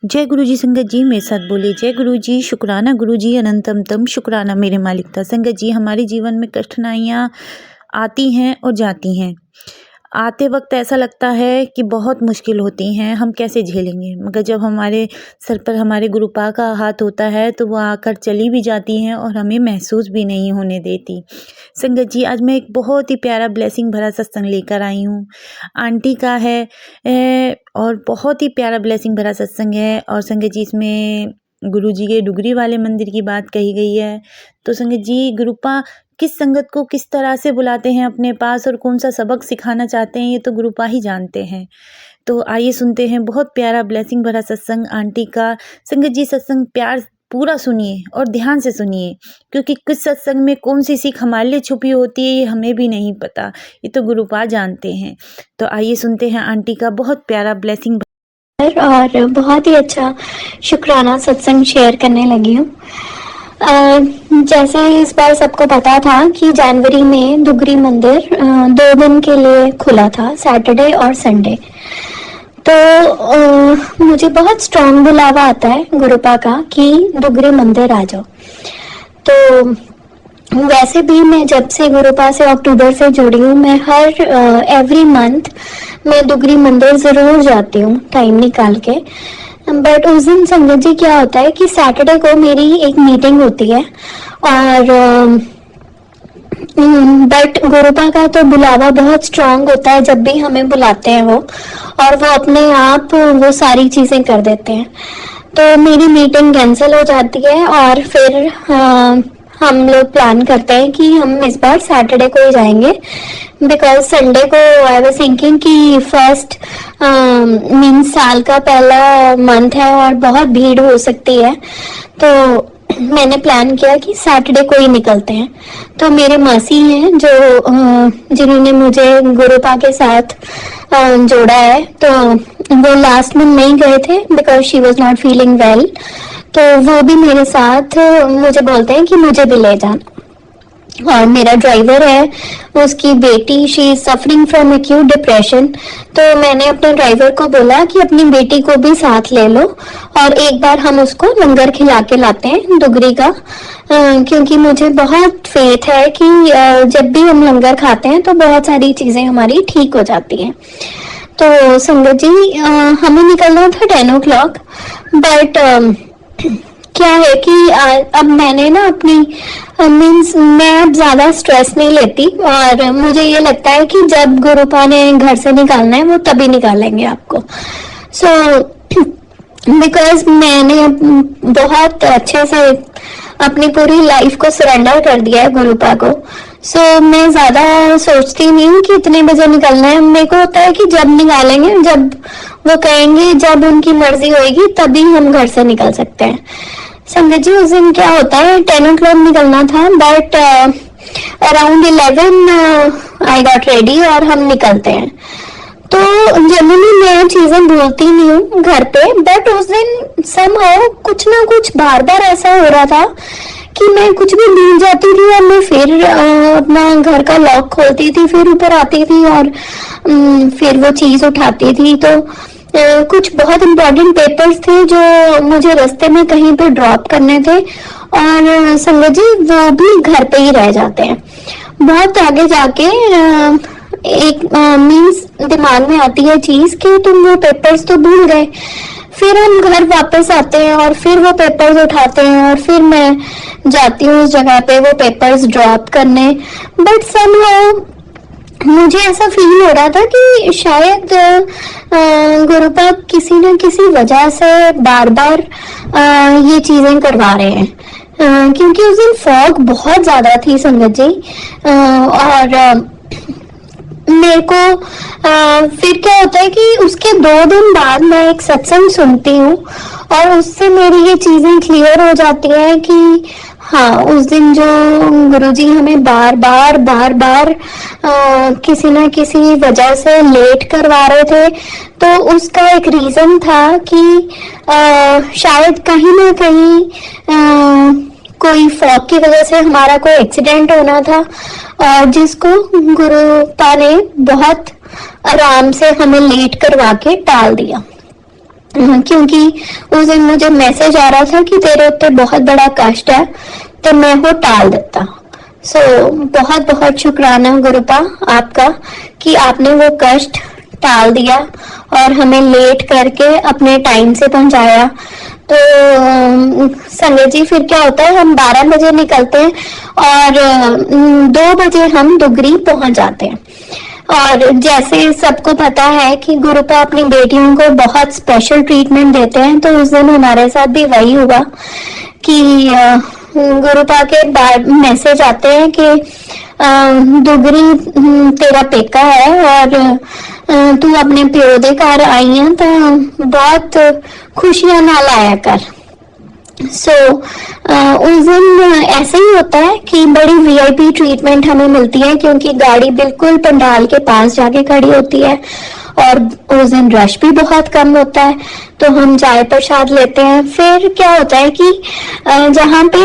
जय गुरु जी। संगत जी मेरे साथ बोले जय गुरु जी, शुक्राना गुरु जी, अनंतम तम शुक्राना मेरे मालिक था। संगत जी, हमारे जीवन में कठिनाइयाँ आती हैं और जाती हैं। आते वक्त ऐसा लगता है कि बहुत मुश्किल होती हैं, हम कैसे झेलेंगे, मगर जब हमारे सर पर हमारे गुरुपा का हाथ होता है तो वो आकर चली भी जाती हैं और हमें महसूस भी नहीं होने देती। संगत जी, आज मैं एक बहुत ही प्यारा ब्लेसिंग भरा सत्संग लेकर आई हूँ। आंटी का है और बहुत ही प्यारा ब्लेसिंग भरा सत्संग है। और संगत जी, इसमें गुरु जी के डुगरी वाले मंदिर की बात कही गई है। तो संगत जी, गुरुपा किस संगत को किस तरह से बुलाते हैं अपने पास और कौन सा सबक सिखाना चाहते हैं, ये तो गुरुपा ही जानते हैं। तो आइए सुनते हैं बहुत प्यारा ब्लेसिंग भरा सत्संग आंटी का। संगत जी, सत्संग प्यार पूरा सुनिए और ध्यान से सुनिए, क्योंकि कुछ सत्संग में कौन सी सीख हमारे लिए छुपी होती है ये हमें भी नहीं पता, ये तो गुरुपा जानते हैं। तो आइए सुनते हैं आंटी का बहुत प्यारा ब्लेसिंग। और बहुत ही अच्छा शुक्राना सत्संग शेयर करने लगी हूँ। जैसे इस बार सबको पता था कि जनवरी में डुगरी मंदिर 2 दिन के लिए खुला था, सैटरडे और संडे। तो मुझे बहुत स्ट्रॉन्ग बुलावा आता है गुरुपा का कि डुगरी मंदिर आ जाओ। तो वैसे भी मैं जब से गुरुपा से अक्टूबर से जुड़ी हूँ, मैं हर एवरी मंथ मैं डुगरी मंदिर जरूर जाती हूँ टाइम निकाल के। बट उस दिन संगत जी क्या होता है कि सैटरडे को मेरी एक मीटिंग होती है और बट गुरुपा का तो बुलावा बहुत स्ट्रांग होता है जब भी हमें बुलाते हैं वो, और वो अपने आप वो सारी चीजें कर देते हैं। तो मेरी मीटिंग कैंसिल हो जाती है और फिर हम लोग प्लान करते हैं कि हम इस बार सैटरडे को ही जाएंगे, बिकॉज संडे को आई वाज थिंकिंग कि फर्स्ट मीन्स साल का पहला मंथ है और बहुत भीड़ हो सकती है। तो मैंने प्लान किया कि सैटरडे को ही निकलते हैं। तो मेरे मासी हैं जो जिन्होंने मुझे गुरुपा के साथ जोड़ा है, तो वो लास्ट में नहीं गए थे because she was not feeling well. तो वो भी मेरे साथ मुझे बोलते हैं कि मुझे भी ले जाना। और मेरा ड्राइवर है, उसकी बेटी she is suffering from acute depression. तो मैंने अपने ड्राइवर को बोला कि अपनी बेटी को भी साथ ले लो और एक बार हम उसको लंगर खिला के लाते हैं डुगरी का, क्योंकि मुझे बहुत फेथ है कि जब भी हम लंगर खाते हैं तो बहुत सारी चीजें हमारी ठीक हो जाती हैं। तो संगत जी, हमें निकलना था 10 o'clock, बट क्या है कि अब मैंने ना अपनी मीन्स मैं अब ज्यादा स्ट्रेस नहीं लेती और मुझे ये लगता है कि जब गुरुपा ने घर से निकालना है वो तभी निकालेंगे आपको। सो बिकॉज मैंने बहुत अच्छे से अपनी पूरी लाइफ को सरेंडर कर दिया है गुरुपा को। सो मैं ज्यादा सोचती नहीं हूँ कि इतने बजे निकलना है। मेरे को होता है कि जब निकालेंगे, जब वो कहेंगे, जब उनकी मर्जी होगी तभी हम घर से निकल सकते हैं। संगत जी, उस दिन क्या होता है 10 o'clock निकलना था, but around 11 I got ready और हम निकलते हैं। तो जनरली मैं चीजें भूलती नहीं हूँ घर पे, बट उस दिन समहाउ कुछ ना कुछ बार बार ऐसा हो रहा था कि मैं कुछ भी भूल जाती थी और मैं फिर अपना घर का लॉक खोलती थी, फिर ऊपर आती थी और फिर वो चीज उठाती थी। तो कुछ बहुत इम्पोर्टेंट पेपर्स थे जो मुझे रास्ते में कहीं पे ड्रॉप करने थे और संगत जी वो भी घर पे ही रह जाते हैं। बहुत आगे जाके एक मीन्स दिमाग में आती है चीज कि तुम वो पेपर्स तो भूल गए। फिर हम घर वापस आते हैं और फिर वो पेपर्स उठाते हैं और फिर मैं जाती हूँ उस जगह पे वो पेपर्स ड्रॉप करने। बट समहाउ मुझे ऐसा फील हो रहा था कि शायद गुरुपा किसी न किसी वजह से बार बार ये चीजें करवा रहे हैं, क्योंकि उस दिन फॉग बहुत ज्यादा थी संगत जी। और मेरे को फिर क्या होता है कि उसके 2 दिन बाद मैं एक सत्संग सुनती हूँ और उससे मेरी ये चीजें क्लियर हो जाती है कि हाँ, उस दिन जो गुरुजी हमें बार बार किसी न किसी वजह से लेट करवा रहे थे, तो उसका एक रीजन था कि शायद कहीं ना कहीं कोई फॉग की वजह से हमारा कोई एक्सीडेंट होना था और जिसको गुरुपा ने बहुत आराम से हमें लेट करवा के टाल दिया। क्योंकि उस दिन मुझे मैसेज आ रहा था कि तेरे उत्ते बहुत बड़ा कष्ट है, तो मैं वो टाल देता। बहुत बहुत शुक्राना गुरुपा आपका कि आपने वो कष्ट टाल दिया और हमें लेट करके अपने टाइम से पहुंचाया। तो संजय जी फिर क्या होता है, हम 12 बजे निकलते हैं और 2 बजे हम दुगरी पहुंच जाते हैं। और जैसे सबको पता है कि गुरुपा अपनी बेटियों को बहुत स्पेशल ट्रीटमेंट देते हैं, तो उस दिन हमारे साथ भी वही हुआ कि गुरुपा के बाद मैसेज आते हैं कि दुगरी तेरा पेका है और तू अपने प्यो दे घर आई है, तो बहुत खुशियां नाल आया कर। उस दिन ऐसे ही होता है कि बड़ी वीआईपी ट्रीटमेंट हमें मिलती है, क्योंकि गाड़ी बिल्कुल पंडाल के पास जाके खड़ी होती है और उस दिन रश भी बहुत कम होता है। तो हम चाय प्रसाद लेते हैं। फिर क्या होता है कि जहाँ पे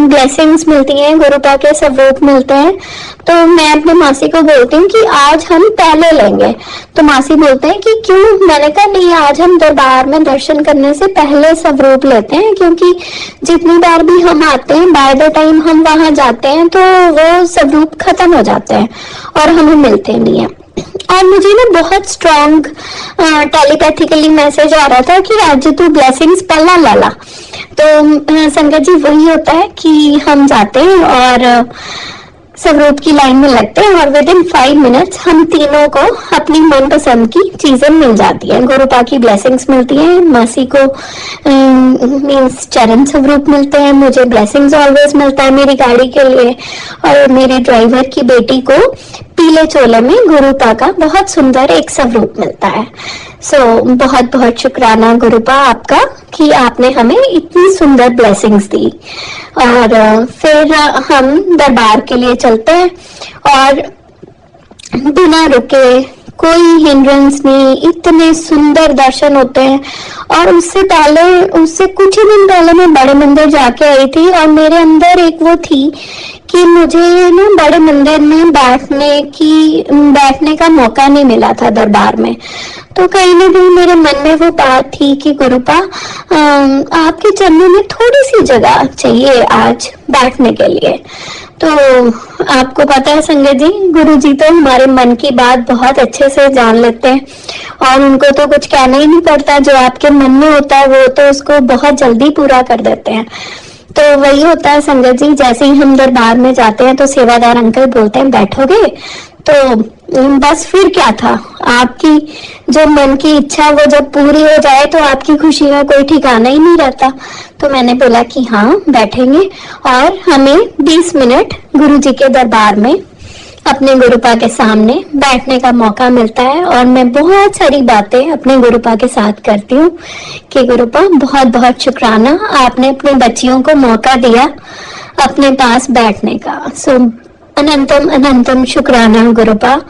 ब्लेसिंग्स मिलती हैं, गुरुपा के स्वरूप मिलते हैं, तो मैं अपनी मासी को बोलती हूँ कि आज हम पहले लेंगे। तो मासी बोलते हैं कि क्यों? मैंने कहा नहीं, आज हम दरबार में दर्शन करने से पहले स्वरूप लेते हैं, क्योंकि जितनी बार भी हम आते हैं, बाय द टाइम हम वहां जाते हैं तो वो स्वरूप खत्म हो जाते हैं और हमें मिलते नहीं है। और मुझे ना बहुत स्ट्रॉन्ग टेलीपैथिकली मैसेज आ रहा था कि आज तू ब्लेसिंग्स पहला ला ला। तो संगत जी वही होता है कि हम जाते हैं और स्वरूप की लाइन में लगते हैं और विद इन 5 मिनट्स हम तीनों को अपनी मनपसंद की चीजें मिल जाती हैं। गुरुपा की ब्लेसिंग्स मिलती हैं, मासी को मीन्स चरण स्वरूप मिलते हैं, मुझे ब्लेसिंग्स ऑलवेज मिलता है मेरी गाड़ी के लिए, और मेरे ड्राइवर की बेटी को पीले चोले में गुरुपा का बहुत सुंदर एक स्वरूप मिलता है। बहुत बहुत शुक्राना गुरुपा आपका कि आपने हमें इतनी सुंदर ब्लेसिंग्स दी। और फिर हम दरबार के लिए चलते हैं और बिना रुके, कोई हिंड्रेंस नहीं, इतने सुंदर दर्शन होते हैं। और उससे कुछ ही दिन पहले मैं बड़े मंदिर जाके आई थी और मेरे अंदर एक वो थी कि मुझे ना बड़े मंदिर में बैठने का मौका नहीं मिला था दरबार में। तो कहीं ना कहीं मेरे मन में वो बात थी कि गुरुपा आपके चरणों में थोड़ी सी जगह चाहिए आज बैठने के लिए। तो आपको पता है संगत जी, गुरु जी तो हमारे मन की बात बहुत अच्छे से जान लेते हैं और उनको तो कुछ कहना ही नहीं पड़ता। जो आपके मन में होता है वो तो उसको बहुत जल्दी पूरा कर देते हैं। तो वही होता है संगत जी, जैसे ही हम दरबार में जाते हैं तो सेवादार अंकल बोलते हैं बैठोगे, तो बस फिर क्या था, आपकी जो मन की इच्छा वो जब पूरी हो जाए तो आपकी खुशी का कोई ठिकाना ही नहीं रहता। तो मैंने बोला कि हाँ बैठेंगे और हमें 20 मिनट गुरु जी के दरबार में अपने गुरुपा के सामने बैठने का मौका मिलता है और मैं बहुत सारी बातें अपने गुरुपा के साथ करती हूँ कि गुरुपा बहुत बहुत शुक्राना, आपने अपनी बच्चियों को मौका दिया अपने पास बैठने का। अनंतम अनंतम शुक्राना गुरुपा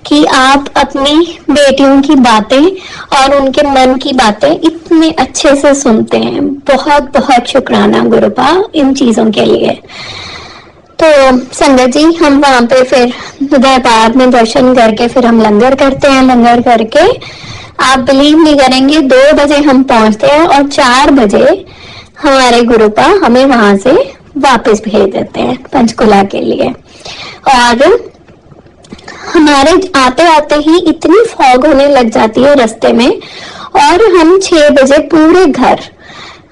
कि आप अपनी बेटियों की बातें और उनके मन की बातें इतने अच्छे से सुनते हैं। बहुत बहुत शुक्राना गुरुपा इन चीजों के लिए। तो संगत जी हम वहां पे फिर दरबार में दर्शन करके फिर हम लंगर करते हैं। लंगर करके आप बिलीव नहीं करेंगे, 2 बजे हम पहुंचते हैं और 4 बजे हमारे गुरुपा हमें वहां से वापस भेज देते हैं पंचकुला के लिए। और हमारे आते आते ही इतनी फॉग होने लग जाती है रास्ते में और हम 6 बजे पूरे घर,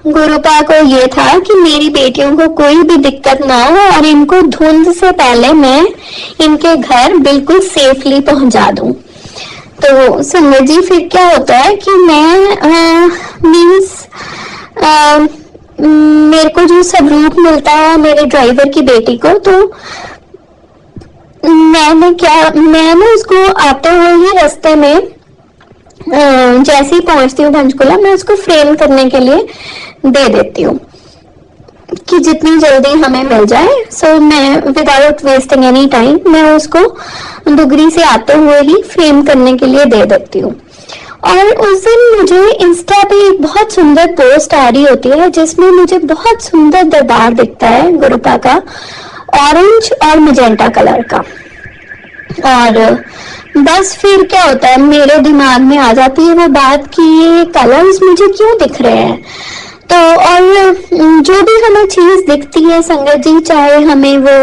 गुरुपा को ये था कि मेरी बेटियों को कोई भी दिक्कत ना हो और इनको धुंध से पहले मैं इनके घर बिल्कुल सेफली पहुंचा दूं। तो संजय जी फिर क्या होता है कि मैं मेरे को जो स्वरूप मिलता है मेरे ड्राइवर की बेटी को, तो मैंने उसको आते हुए ही रास्ते में जैसे ही पहुंचती हूँ पंचकुला, मैं उसको फ्रेम करने के लिए दे देती हूँ कि जितनी जल्दी हमें मिल जाए। मैं विदाउट वेस्टिंग एनी टाइम मैं उसको डुगरी से आते हुए ही फ्रेम करने के लिए दे देती हूँ। और उस दिन मुझे इंस्टा पे एक बहुत सुंदर पोस्ट आ रही होती है जिसमें मुझे बहुत सुंदर दरबार दिखता है गुरुपा का, ऑरेंज और मजेंटा कलर का। और बस फिर क्या होता है, मेरे दिमाग में आ जाती है वो बात कि ये कलर्स मुझे क्यों दिख रहे हैं। तो और जो भी हमें चीज दिखती है संगत जी, चाहे हमें वो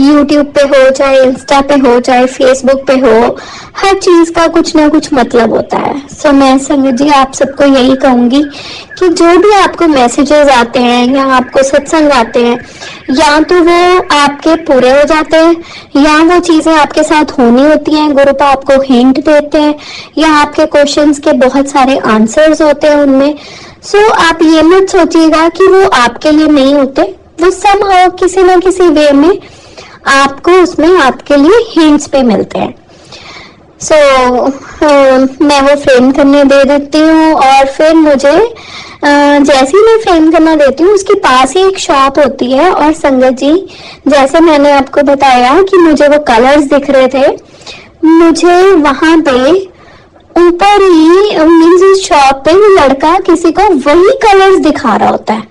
यूट्यूब पे हो, चाहे इंस्टा पे हो, चाहे फेसबुक पे हो, हर चीज का कुछ ना कुछ मतलब होता है। सो मैं संगत जी आप सबको यही कहूंगी कि जो भी आपको मैसेजेस आते हैं या आपको सत्संग आते हैं, या तो वो आपके पूरे हो जाते हैं या वो चीजें आपके साथ होनी होती हैं, गुरुपा आपको हिंट देते हैं, या आपके क्वेश्चंस के बहुत सारे आंसर्स होते हैं उनमें। सो आप ये मत सोचिएगा कि वो आपके लिए नहीं होते, वो समहाउ किसी ना किसी वे में आपको उसमें आपके लिए हिंट्स पे मिलते हैं। सो मैं वो फ्रेम करने दे देती हूँ, और फिर मुझे जैसे ही मैं फ्रेम करना देती हूँ उसके पास ही एक शॉप होती है। और संगत जी जैसे मैंने आपको बताया कि मुझे वो कलर्स दिख रहे थे, मुझे वहां पे ऊपर ही मीन्स उस शॉप पे वो लड़का किसी को वही कलर्स दिखा रहा होता है,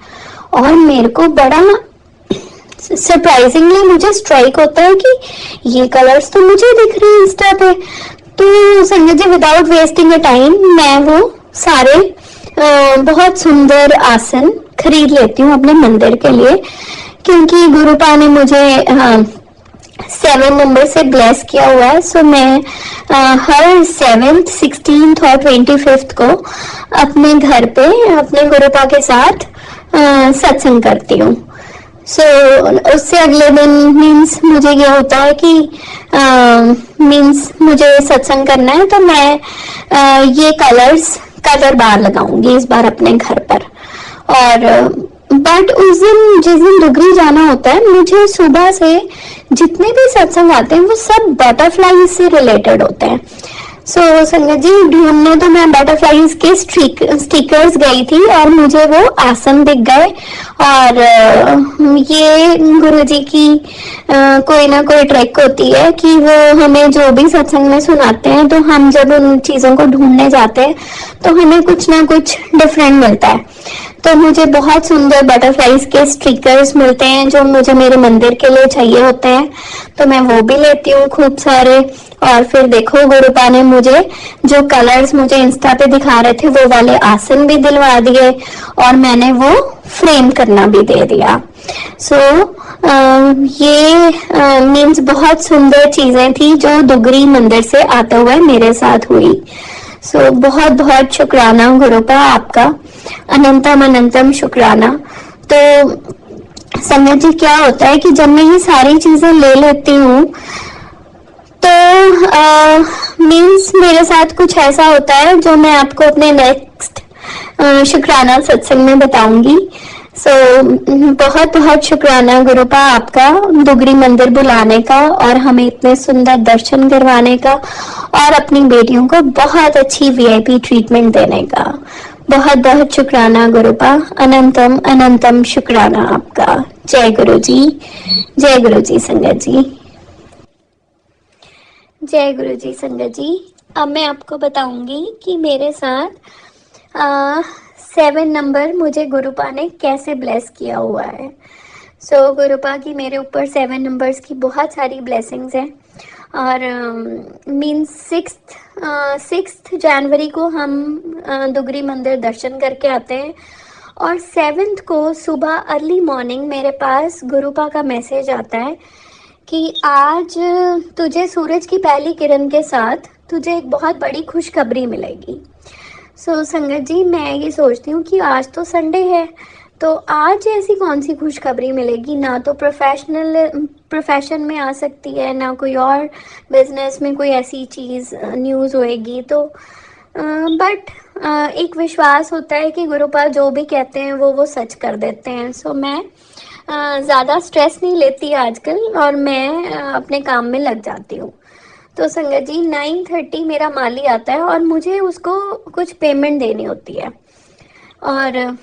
और मेरे को बड़ा सरप्राइजिंगली मुझे स्ट्राइक होता है कि ये कलर्स तो मुझे दिख रहे हैं इंस्टा पे। तो संगत जी विदाउट वेस्टिंग अ टाइम मैं वो सारे बहुत सुंदर आसन खरीद लेती हूँ अपने मंदिर के लिए, क्योंकि गुरुपा ने मुझे 7 नंबर से ब्लेस किया हुआ है। सो मैं हर 7th, 16th और 25th को अपने घर पे अपने गुरुपा के साथ सत्संग करती हूँ। सो उससे अगले दिन मीन्स मुझे ये होता है कि मीन्स मुझे सत्संग करना है, तो मैं ये कलर बार लगाऊंगी इस बार अपने घर पर। और बट उस दिन जिस दिन दुगरी जाना होता है, मुझे सुबह से जितने भी सत्संग आते हैं वो सब बटरफ्लाई से रिलेटेड होते हैं। सो संगत जी ढूंढने तो मैं बटरफ्लाईज के स्टिकर्स गई थी और मुझे वो आसन दिख गए, और ये गुरुजी की कोई ना कोई ट्रिक होती है कि वो हमें जो भी सत्संग में सुनाते हैं, तो हम जब उन चीजों को ढूंढने जाते हैं तो हमें कुछ ना कुछ डिफरेंट मिलता है। तो मुझे बहुत सुंदर बटरफ्लाईज के स्टिकर्स मिलते हैं जो मुझे मेरे मंदिर के लिए चाहिए होते हैं, तो मैं वो भी लेती हूँ खूब सारे। और फिर देखो गुरुपा ने मुझे जो कलर्स मुझे इंस्टा पे दिखा रहे थे वो वाले आसन भी दिलवा दिए, और मैंने वो फ्रेम करना भी दे दिया। सो ये मीन्स बहुत सुंदर चीजें थी जो दुगरी मंदिर से आते हुए मेरे साथ हुई। सो बहुत बहुत शुक्राना गुरुपा आपका, अनंतम अनंतम शुक्राना। तो संगत जी क्या होता है कि जब मैं ये सारी चीजें ले लेती हूँ तो मीन्स मेरे साथ कुछ ऐसा होता है जो मैं आपको अपने नेक्स्ट शुक्राना सत्संग में बताऊंगी। सो बहुत बहुत शुक्राना गुरुपा आपका दुगरी मंदिर बुलाने का और हमें इतने सुंदर दर्शन करवाने का और अपनी बेटियों को बहुत अच्छी वीआईपी ट्रीटमेंट देने का। बहुत बहुत शुक्राना गुरुपा, अनंतम अनंतम शुक्राना आपका। जय गुरु जी, जय गुरु जी संगत जी, जय गुरु जी संगत जी। अब मैं आपको बताऊंगी कि मेरे साथ 7 नंबर मुझे गुरुपा ने कैसे ब्लेस किया हुआ है। सो गुरुपा की मेरे ऊपर 7 नंबर्स की बहुत सारी ब्लेसिंग्स हैं, और मीन्स 6th जनवरी को हम दुगरी मंदिर दर्शन करके आते हैं, और 7th को सुबह अर्ली मॉर्निंग मेरे पास गुरुपा का मैसेज आता है कि आज तुझे सूरज की पहली किरण के साथ तुझे एक बहुत बड़ी खुशखबरी मिलेगी। सो संगत जी मैं ये सोचती हूँ कि आज तो संडे है, तो आज ऐसी कौन सी खुशखबरी मिलेगी, ना तो प्रोफेशन में आ सकती है, ना कोई और बिजनेस में कोई ऐसी चीज़ न्यूज़ होएगी। तो बट एक विश्वास होता है कि गुरुपा जो भी कहते हैं वो सच कर देते हैं। सो मैं ज़्यादा स्ट्रेस नहीं लेती आजकल, और मैं अपने काम में लग जाती हूँ। तो संगत जी 9:30 मेरा माली आता है और मुझे उसको कुछ पेमेंट देनी होती है, और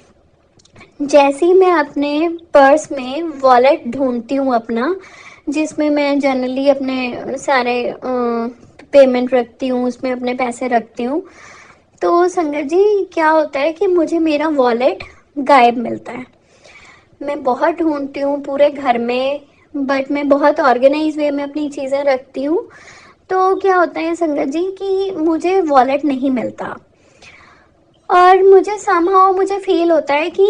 जैसे ही मैं अपने पर्स में वॉलेट ढूंढती हूँ अपना, जिसमें मैं जनरली अपने सारे पेमेंट रखती हूँ, उसमें अपने पैसे रखती हूँ, तो संगत जी क्या होता है कि मुझे मेरा वॉलेट गायब मिलता है। मैं बहुत ढूंढती हूँ पूरे घर में, बट मैं बहुत ऑर्गेनाइज वे में अपनी चीज़ें रखती हूँ, तो क्या होता है संगत जी कि मुझे वॉलेट नहीं मिलता और मुझे समहाउ मुझे फील होता है कि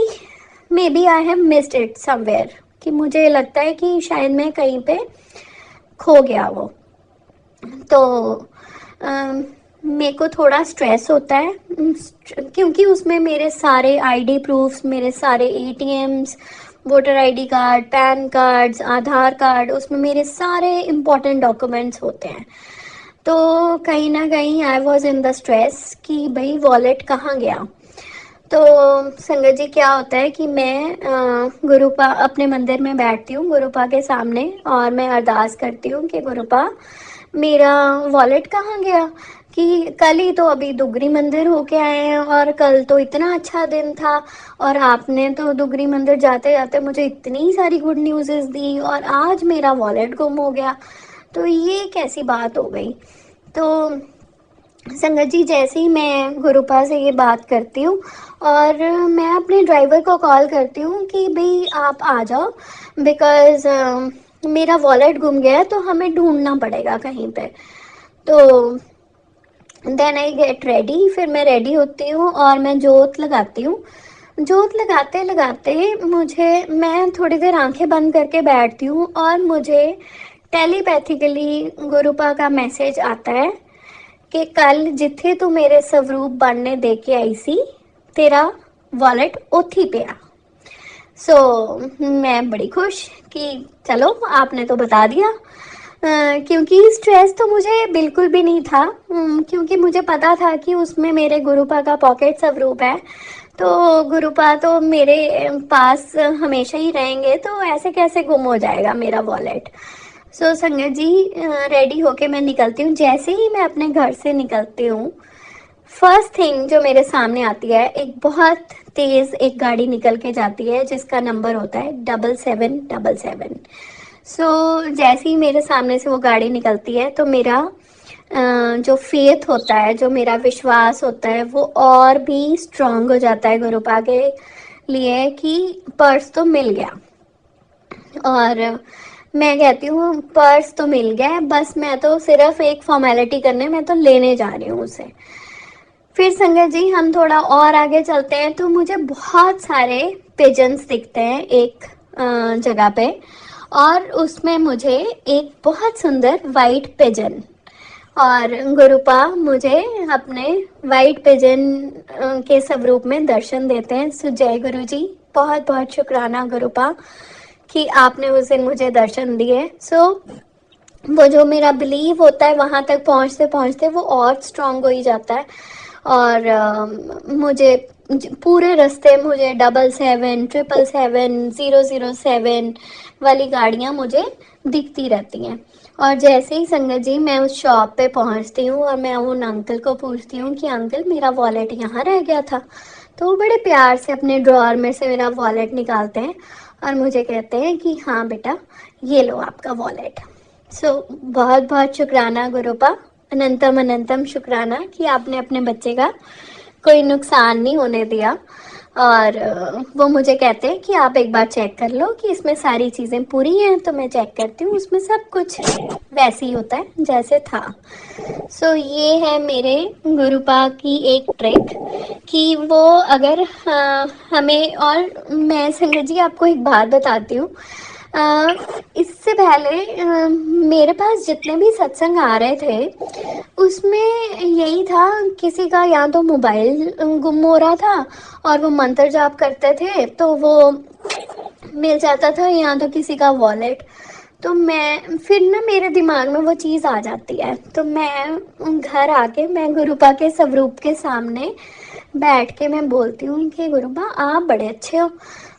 maybe I have missed it somewhere, कि मुझे लगता है कि शायद मैं कहीं पे खो गया वो। तो मेरे को थोड़ा स्ट्रेस होता है क्योंकि उसमें मेरे सारे आईडी प्रूफ्स, मेरे सारे ATMs, voter ID card, PAN cards, Aadhaar card, उसमें मेरे सारे इम्पोर्टेंट डॉक्यूमेंट्स होते हैं। तो कहीं ना कहीं I was in the stress कि भाई वॉलेट कहाँ गया। तो संगत जी क्या होता है कि मैं गुरुपा अपने मंदिर में बैठती हूँ गुरुपा के सामने और मैं अरदास करती हूँ कि गुरुपा मेरा वॉलेट कहाँ गया, कि कल ही तो अभी दुगरी मंदिर होके आए हैं और कल तो इतना अच्छा दिन था और आपने तो दुगरी मंदिर जाते जाते मुझे इतनी सारी गुड न्यूज़ दी और आज मेरा वॉलेट गुम हो गया, तो ये कैसी बात हो गई। तो संगत जी जैसे ही मैं गुरुपा से ये बात करती हूँ और मैं अपने ड्राइवर को कॉल करती हूँ कि भाई आप आ जाओ बिकॉज़ मेरा वॉलेट गुम गया है तो हमें ढूंढना पड़ेगा कहीं पे। तो देन आई गेट रेडी, फिर मैं रेडी होती हूँ और मैं जोत लगाती हूँ। जोत लगाते लगाते मैं थोड़ी देर आंखें बंद करके बैठती हूँ और मुझे टेलीपैथिकली गुरुपा का मैसेज आता है कि कल जिथे तू मेरे स्वरूप बनने दे के आई सी तेरा वॉलेट उथी पिया। मैं बड़ी खुश कि चलो आपने तो बता दिया, क्योंकि स्ट्रेस तो मुझे बिल्कुल भी नहीं था, क्योंकि मुझे पता था कि उसमें मेरे गुरुपा का पॉकेट स्वरूप है, तो गुरुपा तो मेरे पास हमेशा ही रहेंगे, तो ऐसे कैसे गुम हो जाएगा मेरा वॉलेट। संगत जी रेडी होके मैं निकलती हूँ। जैसे ही मैं अपने घर से निकलती हूँ फर्स्ट थिंग जो मेरे सामने आती है, एक बहुत तेज एक गाड़ी निकल के जाती है जिसका नंबर होता है 7777। जैसे ही मेरे सामने से वो गाड़ी निकलती है तो मेरा जो फेथ होता है, जो मेरा विश्वास होता है वो और भी स्ट्रांग हो जाता है गुरुपा के लिए कि पर्स तो मिल गया। और मैं कहती हूँ पर्स तो मिल गया है, बस मैं तो सिर्फ एक फॉर्मेलिटी करने मैं तो लेने जा रही हूँ उसे। फिर संगत जी हम थोड़ा और आगे चलते हैं तो मुझे बहुत सारे पिजन्स दिखते हैं एक जगह पे, और उसमें मुझे एक बहुत सुंदर वाइट पिजन, और गुरुपा मुझे अपने वाइट पिजन के स्वरूप में दर्शन देते हैं। जय गुरु जी, बहुत बहुत शुक्राना गुरुपा कि आपने उस दिन मुझे दर्शन दिए। वो जो मेरा बिलीव होता है वहाँ तक पहुँचते पहुँचते वो और स्ट्रांग हो ही जाता है। और मुझे पूरे रास्ते मुझे 77 777 007 वाली गाड़ियाँ मुझे दिखती रहती हैं। और जैसे ही संगत जी मैं उस शॉप पे पहुंचती हूँ और मैं उन अंकल को पूछती हूँ कि अंकल मेरा वॉलेट यहाँ रह गया था, तो वो बड़े प्यार से अपने ड्रॉअर में से मेरा वॉलेट निकालते हैं और मुझे कहते हैं कि हाँ बेटा ये लो आपका वॉलेट। बहुत बहुत शुक्राना गुरुपा, अनंतम अनंतम शुक्राना कि आपने अपने बच्चे का कोई नुकसान नहीं होने दिया। और वो मुझे कहते हैं कि आप एक बार चेक कर लो कि इसमें सारी चीज़ें पूरी हैं, तो मैं चेक करती हूँ, उसमें सब कुछ वैसे ही होता है जैसे था। ये है मेरे गुरुपा की एक ट्रिक कि वो अगर हमें, और मैं संगत जी आपको एक बात बताती हूँ, इससे पहले मेरे पास जितने भी सत्संग आ रहे थे उसमें यही था, किसी का या तो मोबाइल गुम हो रहा था और वो मंत्र जाप करते थे तो वो मिल जाता था, या तो किसी का वॉलेट। तो मैं फिर ना मेरे दिमाग में वो चीज़ आ जाती है, तो मैं घर आके मैं गुरुपा के स्वरूप के सामने बैठ के मैं बोलती हूँ कि गुरुपा आप बड़े अच्छे हो,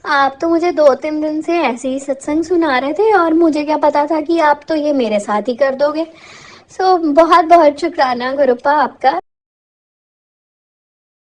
आप तो मुझे 2-3 दिन से ऐसे ही सत्संग सुना रहे थे और मुझे क्या पता था कि आप तो ये मेरे साथ ही कर दोगे। बहुत बहुत शुक्राना गुरुपा आपका।